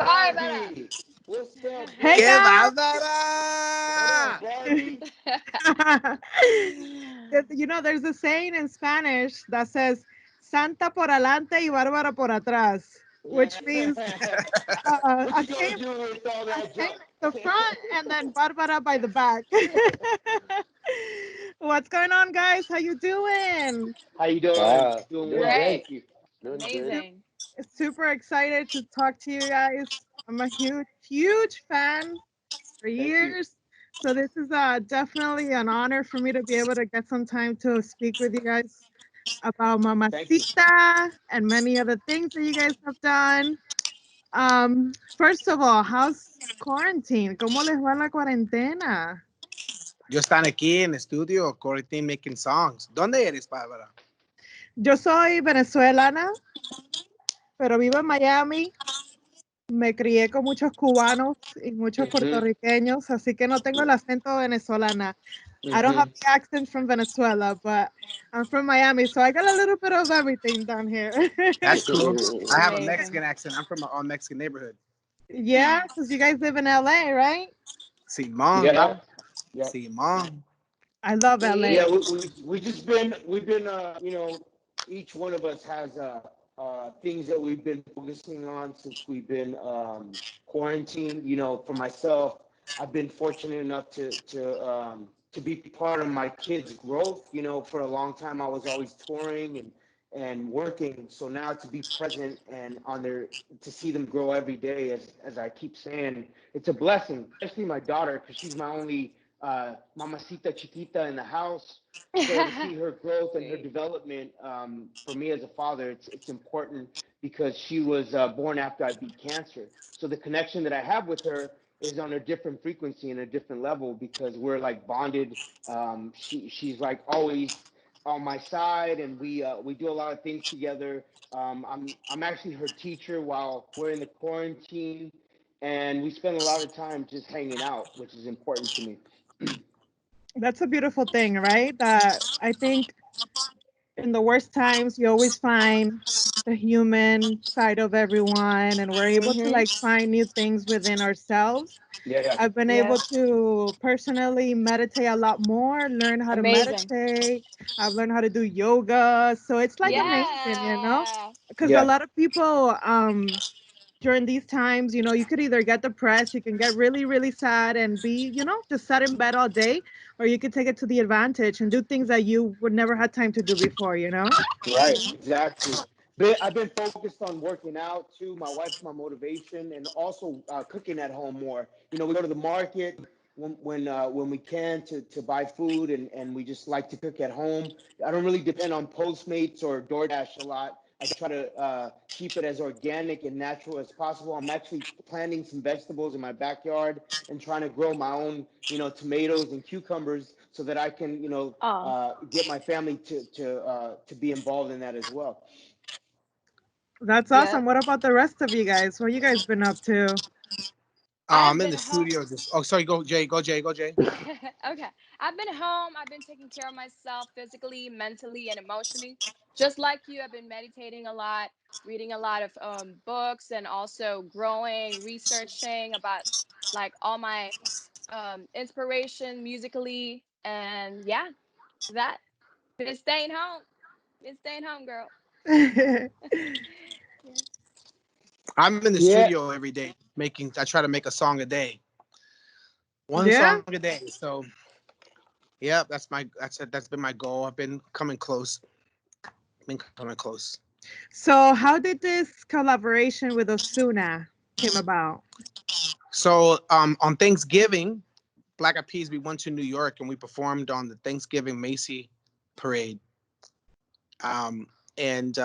Barbara. Barbie. What's up, Hey boo? ¡Qué guys. What bárbara! up, Barbie? You know, there's a saying in Spanish that says Santa por adelante y Bárbara por atrás, which means What a you gonna saint, do with all a that saint junk? at the front and then Bárbara by the back. What's going on, guys? How you doing? How you doing? Doing Doing well, great. thank you. Doing good. Amazing. Super excited to talk to you guys. I'm a huge fan for Thank you. years. So this is definitely an honor for me to be able to get some time to speak with you guys about Thank you. Mamacita and many other things that you guys have done. First of all, how's quarantine? ¿Cómo les va la cuarentena? Yo están aquí en estudio, Corey making songs. ¿Dónde eres, Bárbara? Yo soy venezolana, pero vivo en Miami. Me crié con muchos cubanos y muchos Mhm. puertorriqueños, así que no tengo el acento venezolana. I don't have Mhm. the accent from Venezuela, but I'm from Miami, so I got a little bit of everything down here. That's cool. I have a Amazing. Mexican accent. I'm from an all Mexican neighborhood. Yeah, because you guys live in LA, right? Simón, Yeah. yep. Yeah. Simón. I love See? Yeah. LA. We just been we've been each one of us has things that we've been focusing on since we've been quarantined. For myself, I've been fortunate enough to be part of my kids' growth. For a long time I was always touring and working. So now to be present and on their to see them grow every day, as I keep saying, it's a blessing, especially my daughter because she's my only mamacita chiquita in the house. So to see her growth and her See. development, for me as a father, it's important because she was born after I beat cancer. So the connection that I have with her is on a different frequency and a different level because we're like bonded. She's like always on my side, and we do a lot of things together. I'm actually her teacher while we're in the quarantine, and we spend a lot of time just hanging out, which is important to me. That's a beautiful thing, right? That I think in the worst times, you always find the human side of everyone, and we're able to Mhm. like find new things within ourselves. Yeah. I've been able Yep. to personally meditate a lot more, learn how to Amazing. meditate. I've learned how to do yoga. So it's like Hmm. amazing, Yeah. because a Yeah. lot of people during these times, you could either get depressed, you can get really, really sad and be, just sat in bed all day, or you could take it to the advantage and do things that you would never had time to do before. Right. Mhm. Exactly. But I've been focused on working out too. My wife's my motivation, and also cooking at home more. We go to the market when we can to buy food, and we just like to cook at home. I don't really depend on Postmates or DoorDash a lot. I try to keep it as organic and natural as possible. I'm actually planting some vegetables in my backyard and trying to grow my own, tomatoes and cucumbers so that I can, Oh, get my family to be involved in that as well. That's yep. awesome. What about the rest of you guys? What you guys been up to? I've I'm in been the home. studio. Just oh, sorry. Go Jay. Go Jay. Go Jay. Okay. I've been home. I've been taking care of myself physically, mentally, and emotionally. Just like you, I've been meditating a lot, reading a lot of books, and also growing, researching about like all my inspiration musically. And yeah, that. Been staying home. Been staying home, girl. Yeah. I'm in the Yeah. studio every day making. I try to make a song a day, one Yeah. song a day. So yeah, that's been my goal. I've been coming close. Been coming close. So how did this collaboration with Ozuna came about? So on Thanksgiving, Black Eyed Peas, we went to New York and we performed on the Thanksgiving Macy parade. Um, and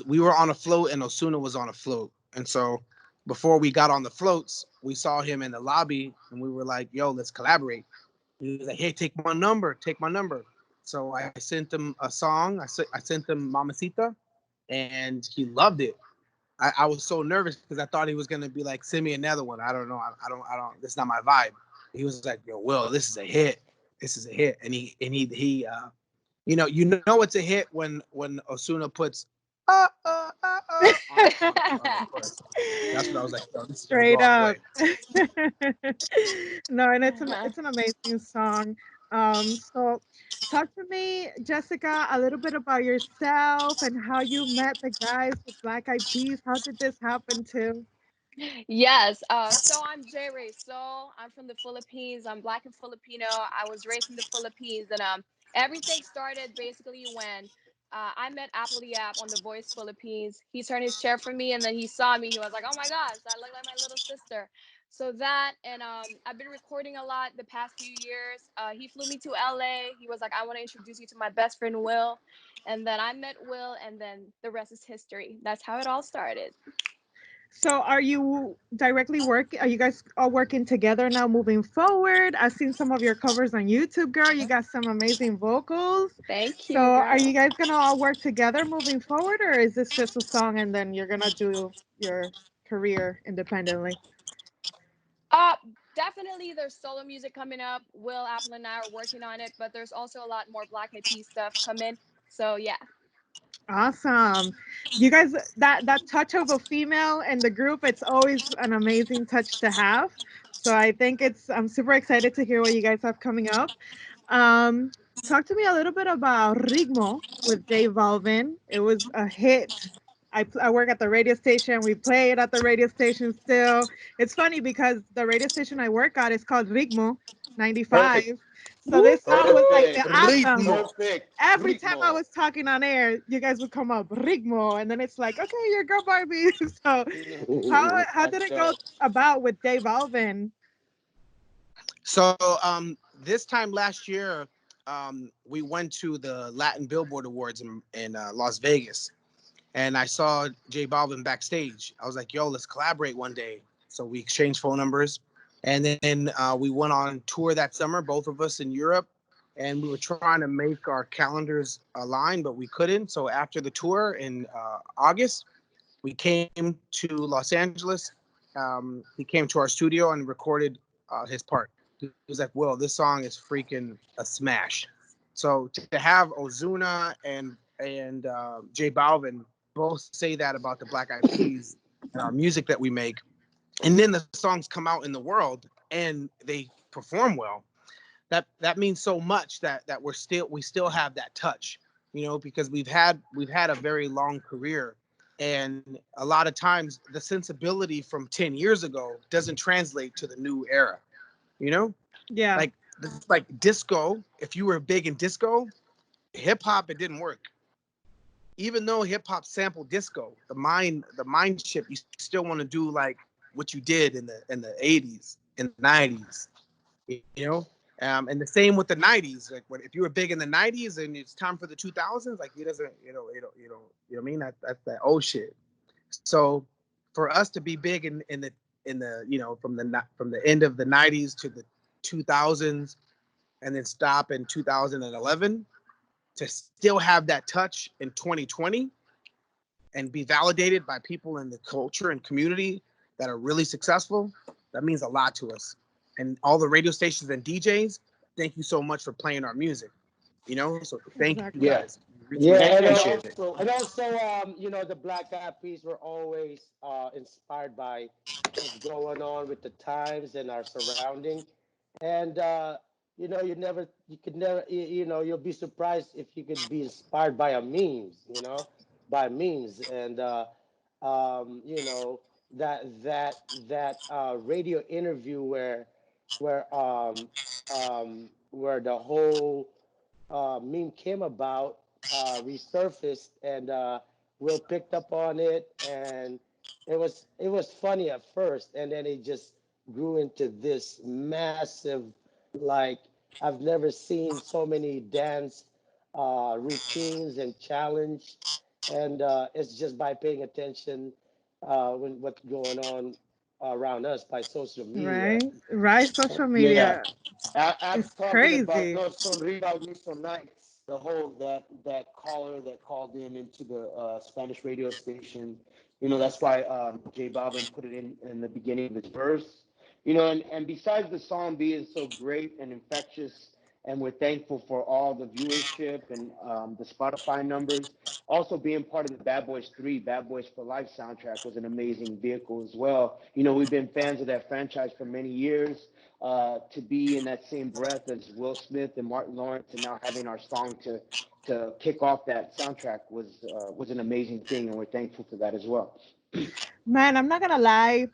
we were on a float and Osuna was on a float. And so before we got on the floats, we saw him in the lobby and we were like, "Yo, let's collaborate." He was like, "Hey, take my number, take my number." So I sent him a song. I sent him Mamacita, and he loved it. I was so nervous because I thought he was gonna be like, "Send me another one." I don't know. I don't. This is not my vibe. He was like, "Yo, Will, this is a hit. This is a hit." And he, you know it's a hit when Osuna puts, Of course. That's what I was like. Yo, this is gonna go Straight all the up. way. No, and it's an amazing song. So talk to me, Jessica, a little bit about yourself and how you met the guys with Black Eyed Peas. How did this happen too? Yes. So I'm J Ray Soul. I'm from the Philippines. I'm Black and Filipino. I was raised in the Philippines, and everything started basically when I met Apple the App on The Voice Philippines. He turned his chair for me, and then he saw me. He was like, "Oh my gosh, I look like my little sister." So that, and I've been recording a lot the past few years. He flew me to LA. He was like, "I want to introduce you to my best friend Will," and then I met Will, and then the rest is history. That's how it all started. So are you guys all working together now moving forward? I've seen some of your covers on YouTube, girl. You got some amazing vocals. Thank So you, are girl. you guys gonna all work together moving forward, or is this just a song and then you're gonna do your career independently? Uh, Definitely there's solo music coming up. Will, Apple, and I are working on it, but there's also a lot more Black Eyed Peas stuff coming. So yeah. Awesome. You guys, that touch of a female in the group, it's always an amazing touch to have. So I think I'm super excited to hear what you guys have coming up. Um, Talk to me a little bit about Ritmo with Dave Alvin. It was a hit. I work at the radio station. We play it at the radio station still. It's funny because the radio station I work at is called Ritmo Perfect. 95. So Woo this song was like Perfect. the woo. anthem. Ritmo. Perfect. Every time I Ritmo. was talking on air, you guys would come up Rigmo, and then it's like, okay, your girl Barbie. So how did That's it go dope. about with Dave Alvin? So this time last year, we went to the Latin Billboard Awards in Las Vegas, and I saw J Balvin backstage. I was like, "Yo, let's collaborate one day." So we exchanged phone numbers, and then we went on tour that summer, both of us in Europe, and we were trying to make our calendars align, but we couldn't. So after the tour in August, we came to Los Angeles. He came to our studio and recorded his part. He was like, "Well, this song is freaking a smash." So to have Ozuna and J Balvin both say that about the Black Eyed Peas and our music that we make, and then the songs come out in the world and they perform well, that means so much that we still have that touch, because we've had a very long career, and a lot of times the sensibility from 10 years ago doesn't translate to the new era, you know Yeah, like like disco. If you were big in disco, hip hop, it didn't work. Even though hip hop sampled disco, the mind shift, you still want to do like what you did in the 80s, in the 90s, and the same with the 90s. Like, if you were big in the 90s and it's time for the 2000s, like, it doesn't, what I mean? That's that old shit. So for us to be big in the from the end of the 90s to the 2000s, and then stop in 2011, to still have that touch in 2020 and be validated by people in the culture and community that are really successful, that means a lot to us. And all the radio stations and DJs, thank you so much for playing our music. So thank you exactly. Yeah. guys. We really Yeah, appreciate it. and also, the Black Eyed Peas were always inspired by what's going on with the times and our surrounding, and you could never, you'll be surprised if you could be inspired by a memes, by memes, and that radio interview where the whole meme came about, resurfaced, and Will picked up on it, and it was funny at first, and then it just grew into this massive, like, I've never seen so many dance routines and challenge, and it's just by paying attention when what's going on around us by social media. Right, right. Social Yeah, media I'm is talking about crazy. those Sonriba Miso nights. The whole that caller that called in into the Spanish radio station. That's why J Balvin put it in the beginning of his verse. And besides the song being so great and infectious and we're thankful for all the viewership and the Spotify numbers. Also, being part of the Bad Boys 3, Bad Boys for Life soundtrack was an amazing vehicle as well. You know, we've been fans of that franchise for many years. To be in that same breath as Will Smith and Martin Lawrence, and now having our song to kick off that soundtrack was an amazing thing, and we're thankful for that as well. Man, I'm not gonna lie.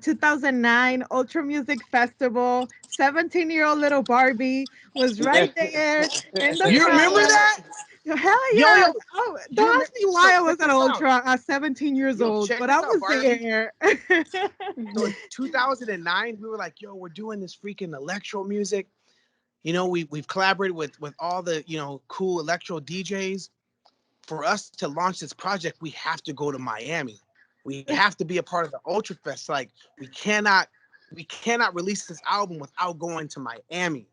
2009 Ultra Music Festival, 17-year-old little Barbie was right there in the You remember front. that? Hell Yo, yeah. yo, Oh, you don't remember? ask me So why I was check at this out. Ultra at 17 years Yo, old, check but this I out, was Barbie. there. So in 2009, we were like, yo, we're doing this freaking electro music. You know, we've collaborated with all the, you know, cool electro DJs. For us to launch this project, we have to go to Miami. We have to be a part of the Ultra Fest. Like, we cannot release this album without going to Miami.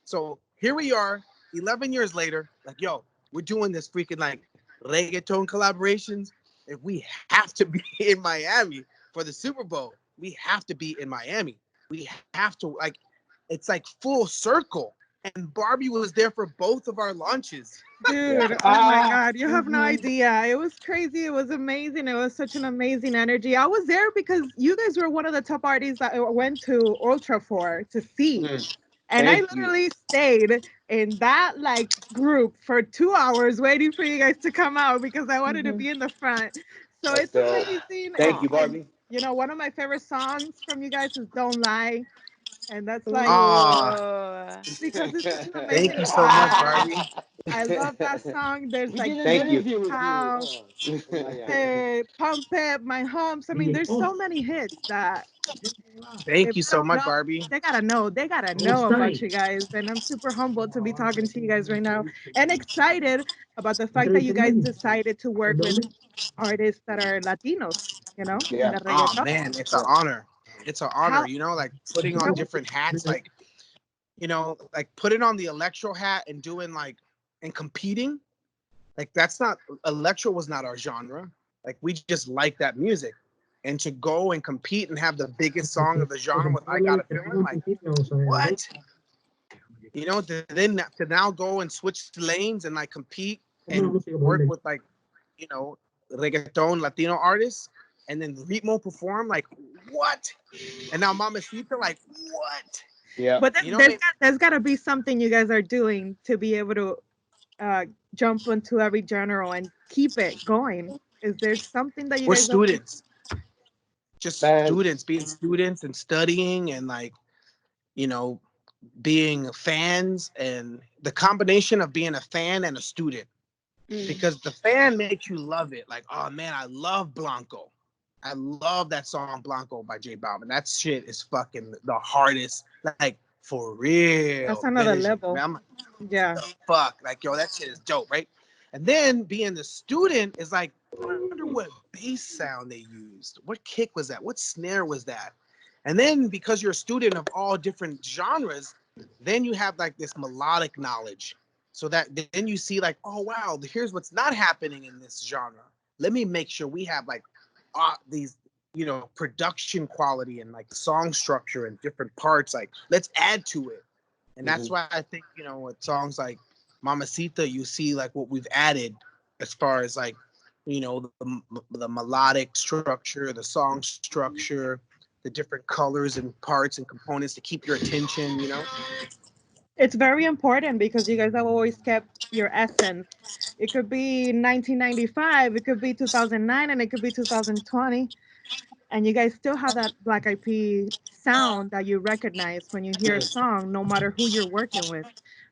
So here we are, 11 years later, like, yo, we're doing this freaking like reggaeton collaborations. If we have to be in Miami for the Super Bowl, we have to be in Miami. We have to, like, it's like full circle. And Barbie was there for both of our launches. Yeah. Dude, oh my God, you have no Mhm. idea. It was crazy. It was amazing. It was such an amazing energy. I was there because you guys were one of the top artists that I went to Ultra for to see. Mm, And I thank you. literally stayed in that like group for 2 hours waiting for you guys to come out because I wanted to Mhm. be in the front. So That's it's dope. amazing. Thank you, And Barbie. you know, one of my favorite songs from you guys is Don't Lie. And that's like Ah, Ooh. because it's such an thank amazing you so much, track. Barbie. I love that song. There's We like did an Deep Thank you. in interview the with you. House, Not yet. Pump It, My Humps. I mean, there's so many hits that Thank if you they so don't much, know, Barbie. they gotta know. They gotta know about you guys. And I'm super humbled to be talking to you guys right now and excited about the fact that you guys decided to work with artists that are Latinos, in Yeah. the Oh reggaeton. man, it's an Yeah. honor. It's an honor, How you know, like putting on different hats, like, you know, like putting on the electro hat and doing like and competing. Like that's not electro was not our genre. Like we just like that music. And to go and compete and have the biggest song of the genre with I Got a Feeling, like what? You know, then to now go and switch lanes and like compete and work with like, you know, reggaeton Latino artists and then Ritmo perform, like what? And now Mamacita, like what? Yeah. but You know, man, there's gotta be something you guys are doing to be able to uh, jump into every genre and keep it going. Is there something that you we're guys are students, just Man. students, being students and studying and like, you know, being fans and the combination of being a fan and a student Mm. because the fan makes you love it. Like, oh man, I love Blanco. I love that song Blanco by J Balvin. That shit is fucking the hardest. Like for that's real. another Medellin. Man, level. I'm like, Yeah. the fuck? Like, yo, that shit is dope, right? And then being the student is like, I wonder what bass sound they used. What kick was that? What snare was that? And then because you're a student of all different genres, then you have like this melodic knowledge. So that then you see like, oh wow, here's what's not happening in this genre. Let me make sure we have like these, you know, production quality and like song structure and different parts. Like, let's add to it. And that's Mhm. why I think, you know, with songs like Mamacita, you see like what we've added as far as like, you know, the melodic structure, the song structure, the different colors and parts and components to keep your attention, you know? It's very important because you guys have always kept your essence. It could be 1995, it could be 2009, and it could be 2020. And you guys still have that Black Eyed Pea sound that you recognize when you hear a song, no matter who you're working with.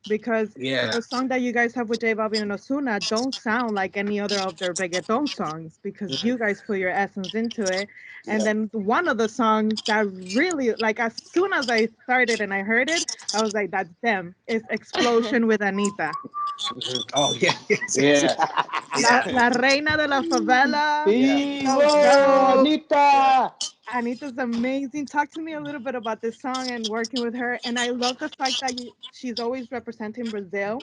Because Yeah. the song that you guys have with J Balvin and Ozuna don't sound like any other of their reggaeton songs because you guys put your essence into it. And Yeah. then one of the songs that really, like, as soon as I started and I heard it, I was like, that's them. It's Explosion with Anita. Mhm. Oh yeah. Yes, yes, Yeah. yes. Yeah. La Reina de la Favela. Yeah. So Vivo, dope. Yeah. Anita. Anita's amazing. Talk to me a little bit about this song and working with her. And I love the fact that she's always representing Brazil.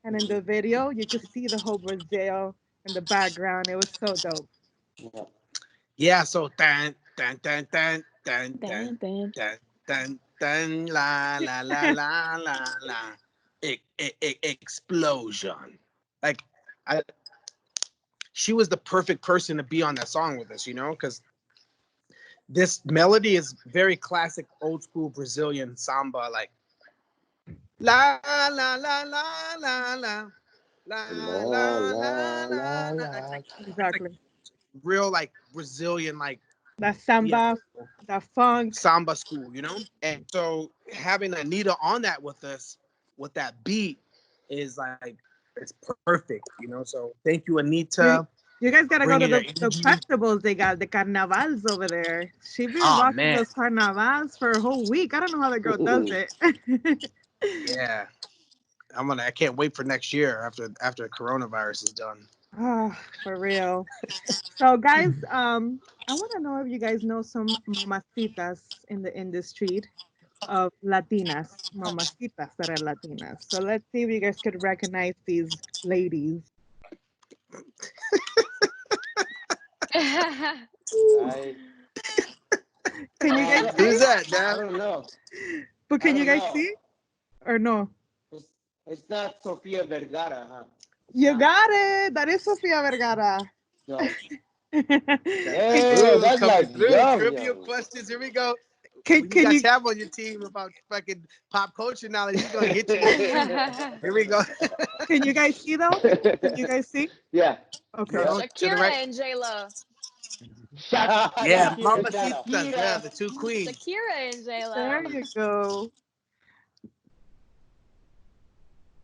And in the video, you could see the whole Brazil in the background. It was so dope. Yeah. Yeah. So dan dan dan dan dan dan Dun, dun. dan dan Dun, la la la la la la. Explosion. Like, I, she was the perfect person to be on that song with us, because this melody is very classic, old school Brazilian samba, like la la la la la la la La la la la la la. la. It's like Exactly. real like Brazilian, like That yeah, samba, that funk. samba school. And so having Anita on that with us, with that beat, is like it's perfect. So thank you, You Anita, you guys for gotta go to bringing that the energy. festivals they got, the carnavals over there. She be Oh rocking man, those carnavals for a whole week. I don't know how the girl does it. yeah. I can't wait for next year after coronavirus is done. Oh, for real. So guys, I want to know if you guys know some mamacitas in the industry of Latinas, mamacitas that are Latinas. So let's see if you guys could recognize these ladies. Ooh. Right. Can you guys Who's see? that, I Dad? don't know. But I can you don't guys know. see or no? It's, it's not Sofia Vergara, huh? It's You not. got it. That is Sofia Vergara. So, Okay. yeah, Ooh, that's coming like through. young, Trivia young. questions. Here we go. can Who you can guys you have on your team about fucking pop culture knowledge? She's gonna hit you with a few. Here we go. can you guys see though? Can you guys see? Yeah, Okay. yeah. No, to the Shakira right. and J-Lo. Yeah, Shakira, Mamacitas. Yeah, Shakira. the two queens. Shakira and There J-Lo. you go.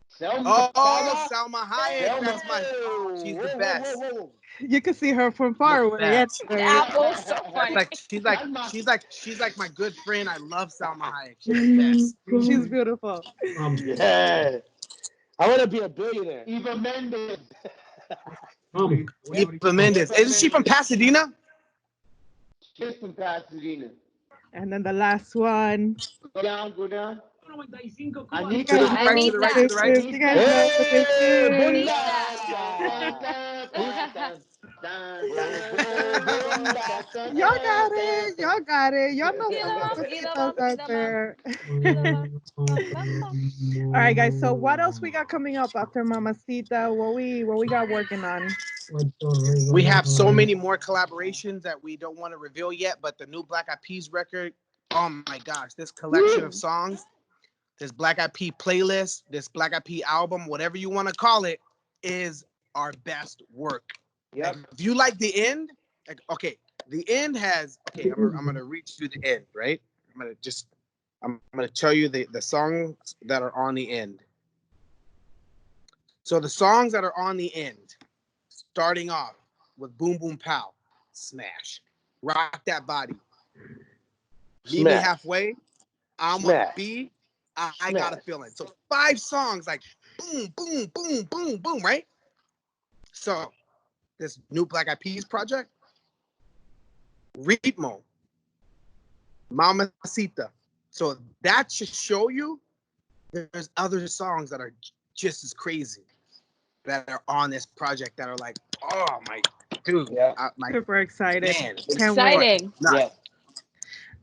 Selma, Oh, Selma, Salma Hayek. Selma. That's my. Whoa, She's the whoa, whoa, best. whoa, You can see her from The far away. best. Anyway. Apple, so She's funny. whoa. like she's like Salma. she's like my good friend. I love Salma Hayek. She's the best. She's beautiful. Yeah. I want to be a billionaire. Eva Mendes. Eva Mendes. Eva Isn't she from Mendes. Pasadena? She's from Pasadena. And then the last one. Go down, go down. You To guys the Anita. right, know to the who right, Anita. to this the right. is. You guys Anita. know who this Hey, is. bunda. Anita. Dun, dun, dun, dun, dun, Woo. dun, dun, dun, dun, Y'all got dun, it. Y'all got it. Y'all know some Either one, either one, mamacitas out either one, there. either one. Bum, bum, bum. All right, guys. So what else we got coming up after Mamacita? What we got working on? We have so many more collaborations that we don't want to reveal yet, but the new Black Eyed Peas record, oh my gosh, this collection of songs, this Black Eyed Pea playlist, this Black Eyed Pea album, whatever you want to call it, is our best work. Like, Yep. if you like the end, like, okay, the end has, okay, I'm gonna read you the end, right? I'm gonna tell you the songs that are on the end. So the songs that are on the end, starting off with Boom Boom Pow, smash. Rock That Body, Meet Me Smash. Halfway, I'm a Smash. B, I Got a Smash. Feeling. So 5 songs like boom, boom, boom, boom, boom, right? So this new Black Eyed Peas project, Ritmo, Mamacita. So that should show you there's other songs that are just as crazy that are on this project that are like, oh my dude, Yeah. my Super excited. man, Can't wait. Exciting. Yeah.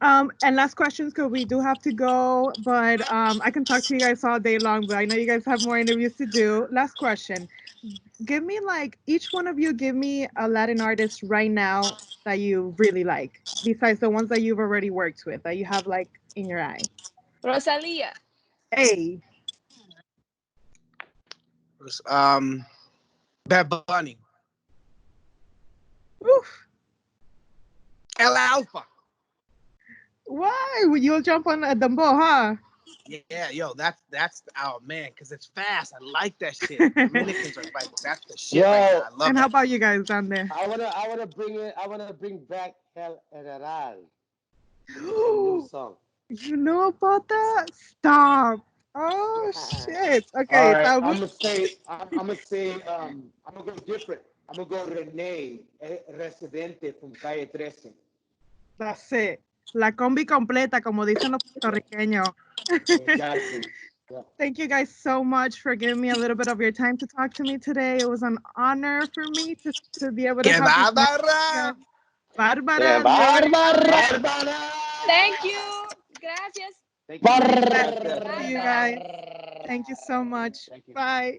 nuts. And last questions because we do have to go, but I can talk to you guys all day long, but I know you guys have more interviews to do. Last question. Give me like each one of you give me a Latin artist right now that you really like, besides the ones that you've already worked with, that you have like in your eye. Rosalia. A. Um, Bad Bunny, Oof. El Alfa. Why? You'll jump on a Dumbo, huh? Yeah, yo, that's oh man, because it's fast. I like that shit. Dominicans are like, that's the shit right now. Yo, I love And how that. about you guys down there? I wanna bring back El General. It's a new song. You know about that? Stop. Oh shit. All Okay, right, tell me. I'm gonna go different. I'm gonna go Rene Residente from Calle 13. That's it. La combi completa, como dicen los puertorriqueños. Exactly. Yeah. Thank you guys so much for giving me a little bit of your time to talk to me today. It was an honor for me to be able to Que talk with you bárbara. guys. ¡Qué Bárbara, you already know bárbara! it. ¡Bárbara! Thank you. Gracias. Thank you. Nice Muchas chatting gracias. to Bye, you guys. guys. Thank you so much. Thank you. Bye.